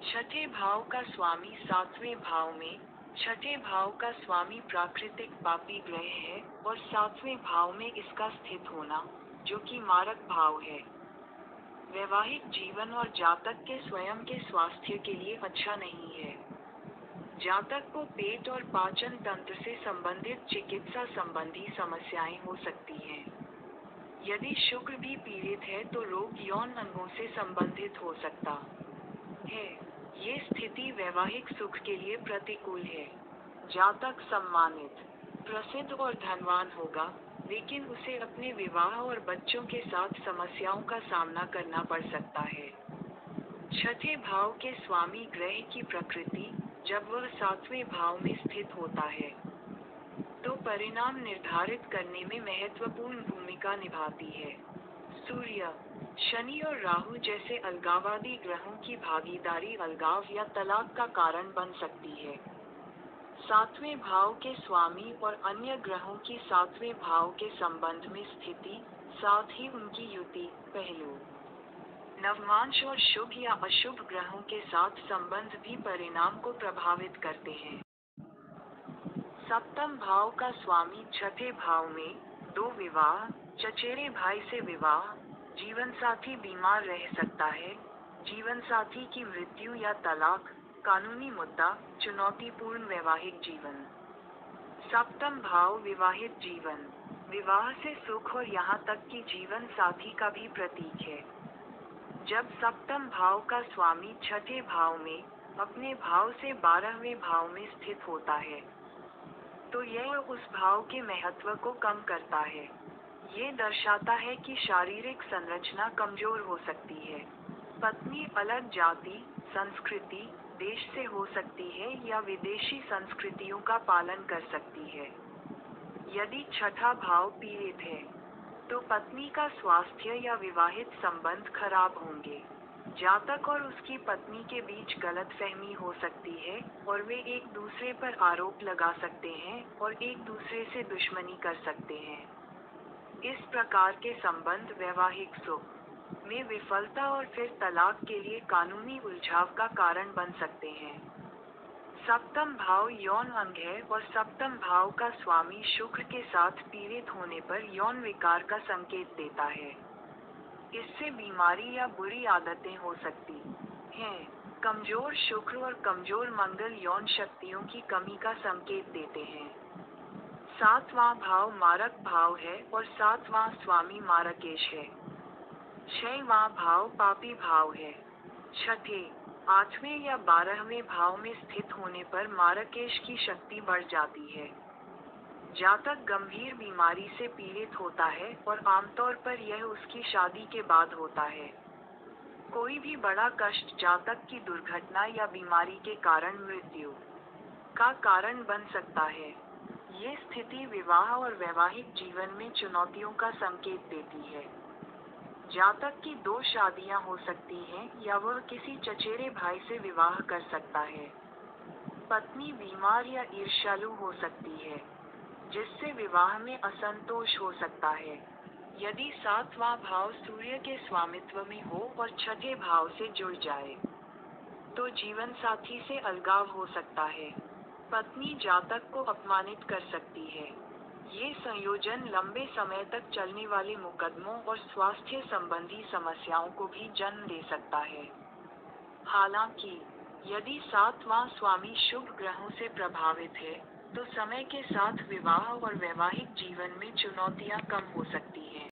छठे भाव का स्वामी सातवें भाव में। छठे भाव का स्वामी प्राकृतिक पापी ग्रह है और सातवें भाव में इसका स्थित होना, जो कि मारक भाव है, वैवाहिक जीवन और जातक के स्वयं के स्वास्थ्य के लिए अच्छा नहीं है। जातक को पेट और पाचन तंत्र से संबंधित चिकित्सा संबंधी समस्याएं हो सकती हैं। यदि शुक्र भी पीड़ित है तो रोग यौन अंगों से संबंधित हो सकता है। ये स्थिति वैवाहिक सुख के लिए प्रतिकूल है। जातक सम्मानित, प्रसिद्ध और धनवान होगा, लेकिन उसे अपने विवाह और बच्चों के साथ समस्याओं का सामना करना पड़ सकता है। छठे भाव के स्वामी ग्रह की प्रकृति, जब वह सातवें भाव में स्थित होता है, तो परिणाम निर्धारित करने में महत्वपूर्ण भूमिका निभाती है। सूर्य, शनि और राहु जैसे अलगाववादी ग्रहों की भागीदारी अलगाव या तलाक का कारण बन सकती है। सातवें भाव के स्वामी और अन्य ग्रहों की सातवें भाव के संबंध में स्थिति, साथ ही उनकी युति, पहलू, नवमांश और शुभ या अशुभ ग्रहों के साथ संबंध भी परिणाम को प्रभावित करते हैं। सप्तम भाव का स्वामी छठे भाव में, दो विवाह, चचेरे भाई से विवाह, जीवन साथी बीमार रह सकता है, जीवन साथी की मृत्यु या तलाक, कानूनी मुद्दा, चुनौतीपूर्ण वैवाहिक जीवन। सप्तम भाव विवाहित जीवन, विवाह से सुख और यहाँ तक कि जीवन साथी का भी प्रतीक है। जब सप्तम भाव का स्वामी छठे भाव में, अपने भाव से 12वें भाव में स्थित होता है, तो यह उस भाव के महत्व को कम करता है। ये दर्शाता है कि शारीरिक संरचना कमजोर हो सकती है। पत्नी अलग जाति, संस्कृति, देश से हो सकती है या विदेशी संस्कृतियों का पालन कर सकती है। यदि छठा भाव पीड़ित है, तो पत्नी का स्वास्थ्य या विवाहित संबंध खराब होंगे। जातक और उसकी पत्नी के बीच गलतफहमी हो सकती है और वे एक दूसरे पर आरोप लगा सकते हैं और एक दूसरे से दुश्मनी कर सकते हैं। इस प्रकार के संबंध वैवाहिक सुख में विफलता और फिर तलाक के लिए कानूनी उलझाव का कारण बन सकते हैं। सप्तम भाव यौन अंग है और सप्तम भाव का स्वामी शुक्र के साथ पीड़ित होने पर यौन विकार का संकेत देता है। इससे बीमारी या बुरी आदतें हो सकती हैं। कमजोर शुक्र और कमजोर मंगल यौन शक्तियों की कमी का संकेत देते हैं। सातवां भाव मारक भाव है और सातवां स्वामी मारकेश है। छठवां भाव पापी भाव है। छठे, आठवें या 12वें भाव में स्थित होने पर मारकेश की शक्ति बढ़ जाती है। जातक गंभीर बीमारी से पीड़ित होता है और आमतौर पर यह उसकी शादी के बाद होता है। कोई भी बड़ा कष्ट जातक की दुर्घटना या बीमारी के कारण मृत्यु का कारण बन सकता है। ये स्थिति विवाह और वैवाहिक जीवन में चुनौतियों का संकेत देती है। जातक की 2 शादियां हो सकती हैं या वह किसी चचेरे भाई से विवाह कर सकता है। पत्नी बीमार या ईर्ष्यालु हो सकती है, जिससे विवाह में असंतोष हो सकता है। यदि सातवां भाव सूर्य के स्वामित्व में हो और छठे भाव से जुड़ जाए, तो जीवन साथी से अलगाव हो सकता है। पत्नी जातक को अपमानित कर सकती है। ये संयोजन लंबे समय तक चलने वाले मुकदमों और स्वास्थ्य संबंधी समस्याओं को भी जन्म दे सकता है। हालांकि, यदि सातवां स्वामी शुभ ग्रहों से प्रभावित है, तो समय के साथ विवाह और वैवाहिक जीवन में चुनौतियां कम हो सकती हैं।